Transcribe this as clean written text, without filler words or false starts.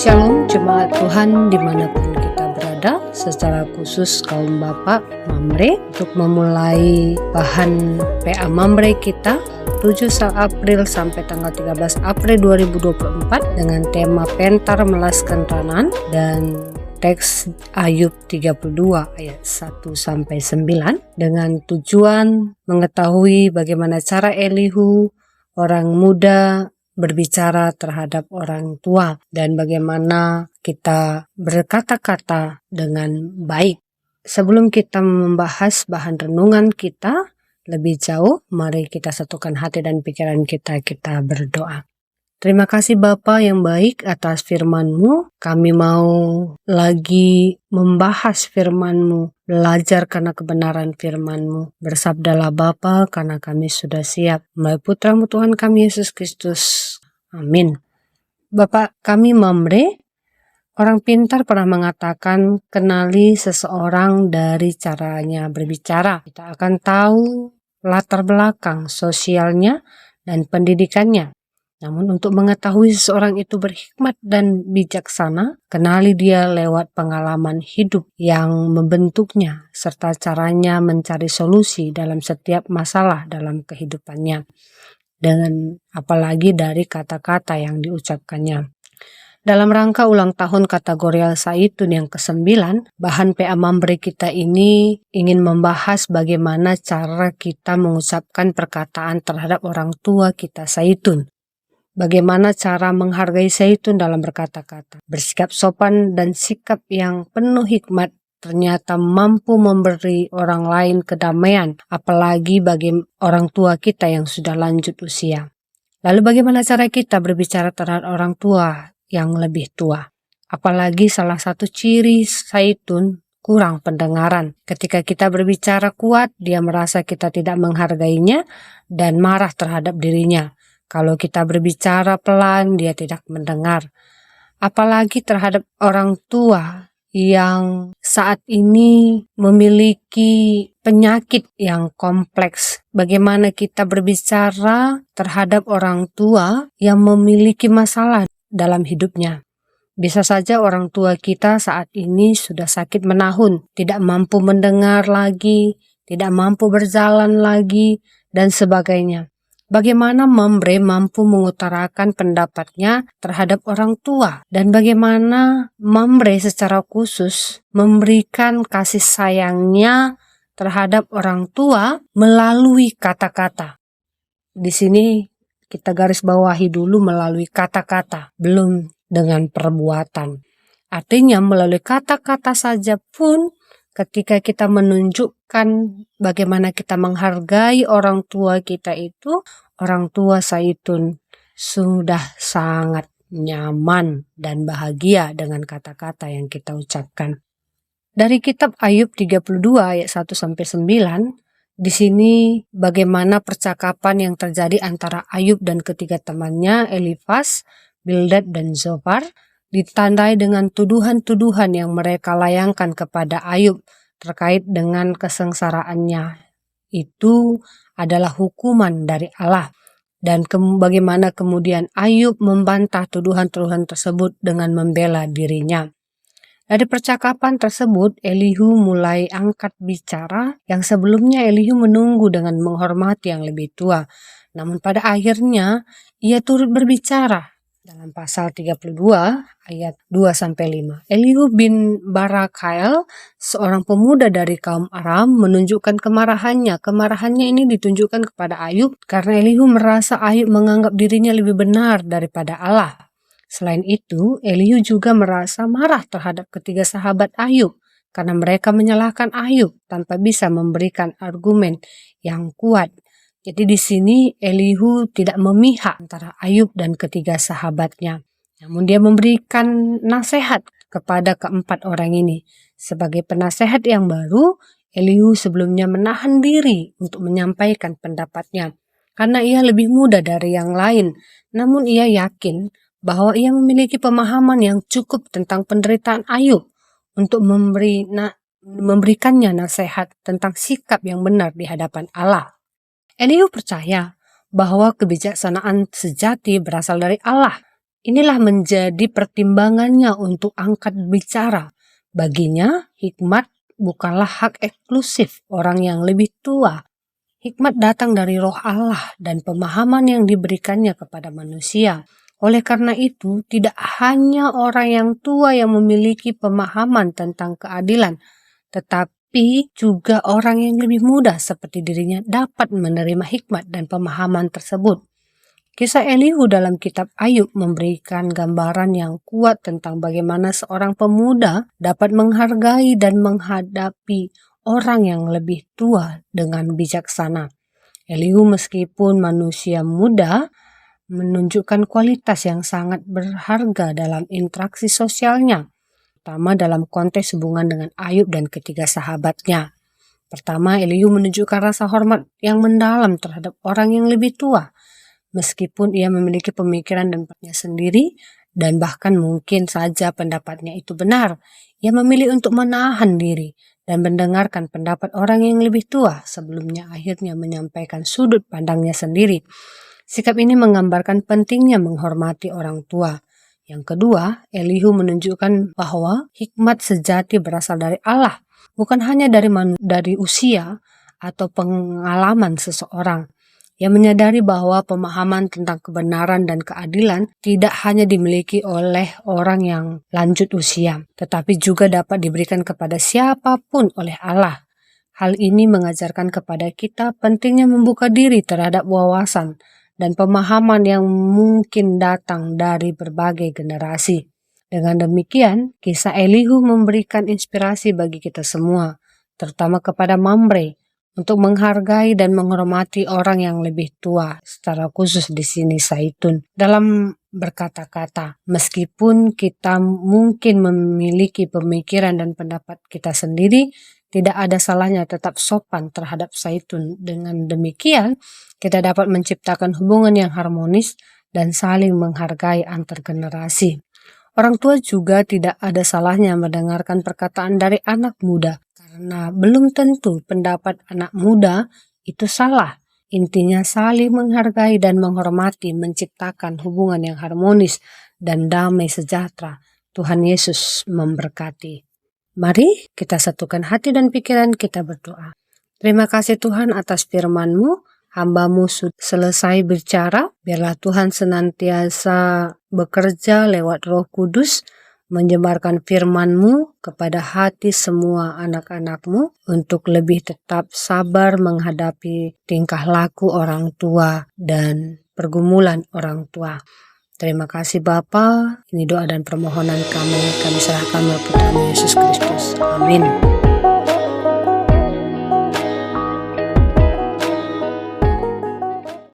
Shalom jemaat Tuhan dimanapun kita berada, secara khusus kaum Bapak Mamre, untuk memulai bahan PA Mamre kita 7 April sampai tanggal 13 April 2024 dengan tema Pentar Melaskan Ranan dan teks Ayub 32 ayat 1 sampai 9 dengan tujuan mengetahui bagaimana cara Elihu orang muda berbicara terhadap orang tua dan bagaimana kita berkata-kata dengan baik. Sebelum kita membahas bahan renungan kita lebih jauh, mari kita satukan hati dan pikiran kita berdoa. Terima kasih Bapa yang baik atas firman-Mu. Kami mau lagi membahas firman-Mu, belajar karena kebenaran firman-Mu. Bersabdalah Bapa karena kami sudah siap. Melalui Putra-Mu Tuhan kami Yesus Kristus. Amin. Bapak kami Mamre, orang pintar pernah mengatakan kenali seseorang dari caranya berbicara. Kita akan tahu latar belakang sosialnya dan pendidikannya. Namun untuk mengetahui seseorang itu berhikmat dan bijaksana, kenali dia lewat pengalaman hidup yang membentuknya serta caranya mencari solusi dalam setiap masalah dalam kehidupannya. Dan apalagi dari kata-kata yang diucapkannya. Dalam rangka ulang tahun kategori Al-Zaitun yang ke-9, bahan PA Mamre kita ini ingin membahas bagaimana cara kita mengucapkan perkataan terhadap orang tua kita Zaitun. Bagaimana cara menghargai Zaitun dalam berkata-kata. Bersikap sopan dan sikap yang penuh hikmat ternyata mampu memberi orang lain kedamaian, apalagi bagi orang tua kita yang sudah lanjut usia. Lalu bagaimana cara kita berbicara terhadap orang tua yang lebih tua? Apalagi salah satu ciri Zaitun kurang pendengaran. Ketika kita berbicara kuat, dia merasa kita tidak menghargainya dan marah terhadap dirinya. Kalau kita berbicara pelan, dia tidak mendengar. Apalagi terhadap orang tua yang saat ini memiliki penyakit yang kompleks. Bagaimana kita berbicara terhadap orang tua yang memiliki masalah dalam hidupnya. Bisa saja orang tua kita saat ini sudah sakit menahun, tidak mampu mendengar lagi, tidak mampu berjalan lagi, dan sebagainya. Bagaimana Mamre mampu mengutarakan pendapatnya terhadap orang tua dan bagaimana Mamre secara khusus memberikan kasih sayangnya terhadap orang tua melalui kata-kata. Di sini kita garis bawahi dulu melalui kata-kata, belum dengan perbuatan. Artinya melalui kata-kata saja pun ketika kita menunjukkan bagaimana kita menghargai orang tua kita itu, orang tua Zaitun sudah sangat nyaman dan bahagia dengan kata-kata yang kita ucapkan. Dari kitab Ayub 32 ayat 1-9, di sini bagaimana percakapan yang terjadi antara Ayub dan ketiga temannya Elifaz, Bildad dan Zofar ditandai dengan tuduhan-tuduhan yang mereka layangkan kepada Ayub terkait dengan kesengsaraannya. Itu adalah hukuman dari Allah. Dan bagaimana kemudian Ayub membantah tuduhan-tuduhan tersebut dengan membela dirinya. Dari percakapan tersebut, Elihu mulai angkat bicara yang sebelumnya Elihu menunggu dengan menghormati yang lebih tua. Namun pada akhirnya ia turut berbicara. Dalam pasal 32 ayat 2-5. Elihu bin Barakael, seorang pemuda dari kaum Aram, menunjukkan kemarahannya. Kemarahannya ini ditunjukkan kepada Ayub karena Elihu merasa Ayub menganggap dirinya lebih benar daripada Allah. Selain itu, Elihu juga merasa marah terhadap ketiga sahabat Ayub karena mereka menyalahkan Ayub tanpa bisa memberikan argumen yang kuat. Jadi di sini Elihu tidak memihak antara Ayub dan ketiga sahabatnya. Namun dia memberikan nasihat kepada keempat orang ini. Sebagai penasehat yang baru, Elihu sebelumnya menahan diri untuk menyampaikan pendapatnya. Karena ia lebih muda dari yang lain. Namun ia yakin bahwa ia memiliki pemahaman yang cukup tentang penderitaan Ayub untuk memberikannya nasihat tentang sikap yang benar di hadapan Allah. Elihu percaya bahwa kebijaksanaan sejati berasal dari Allah. Inilah menjadi pertimbangannya untuk angkat bicara. Baginya, hikmat bukanlah hak eksklusif orang yang lebih tua. Hikmat datang dari roh Allah dan pemahaman yang diberikannya kepada manusia. Oleh karena itu, tidak hanya orang yang tua yang memiliki pemahaman tentang keadilan, tetapi juga orang yang lebih muda seperti dirinya dapat menerima hikmat dan pemahaman tersebut. Kisah Elihu dalam kitab Ayub memberikan gambaran yang kuat tentang bagaimana seorang pemuda dapat menghargai dan menghadapi orang yang lebih tua dengan bijaksana. Elihu meskipun manusia muda, menunjukkan kualitas yang sangat berharga dalam interaksi sosialnya, terutama dalam konteks hubungan dengan Ayub dan ketiga sahabatnya. Pertama, Elihu menunjukkan rasa hormat yang mendalam terhadap orang yang lebih tua. Meskipun ia memiliki pemikiran dan pendapatnya sendiri, dan bahkan mungkin saja pendapatnya itu benar, ia memilih untuk menahan diri dan mendengarkan pendapat orang yang lebih tua sebelumnya akhirnya menyampaikan sudut pandangnya sendiri. Sikap ini menggambarkan pentingnya menghormati orang tua. Yang kedua, Elihu menunjukkan bahwa hikmat sejati berasal dari Allah, bukan hanya dari usia atau pengalaman seseorang. Ia menyadari bahwa pemahaman tentang kebenaran dan keadilan tidak hanya dimiliki oleh orang yang lanjut usia, tetapi juga dapat diberikan kepada siapapun oleh Allah. Hal ini mengajarkan kepada kita pentingnya membuka diri terhadap wawasan dan pemahaman yang mungkin datang dari berbagai generasi. Dengan demikian, kisah Elihu memberikan inspirasi bagi kita semua, terutama kepada Mamre, untuk menghargai dan menghormati orang yang lebih tua, secara khusus di sini Zaitun. Dalam berkata-kata, meskipun kita mungkin memiliki pemikiran dan pendapat kita sendiri, tidak ada salahnya tetap sopan terhadap Zaitun. Dengan demikian, kita dapat menciptakan hubungan yang harmonis dan saling menghargai antar generasi. Orang tua juga tidak ada salahnya mendengarkan perkataan dari anak muda, karena belum tentu pendapat anak muda itu salah. Intinya saling menghargai dan menghormati menciptakan hubungan yang harmonis dan damai sejahtera. Tuhan Yesus memberkati. Mari kita satukan hati dan pikiran, kita berdoa. Terima kasih Tuhan atas firman-Mu. Hamba-Mu sudah selesai bicara. Biarlah Tuhan senantiasa bekerja lewat Roh Kudus, menyebarkan firman-Mu kepada hati semua anak-anak-Mu untuk lebih tetap sabar menghadapi tingkah laku orang tua dan pergumulan orang tua. Terima kasih Bapa. Ini doa dan permohonan kami serahkan kepada Yesus Kristus. Amin.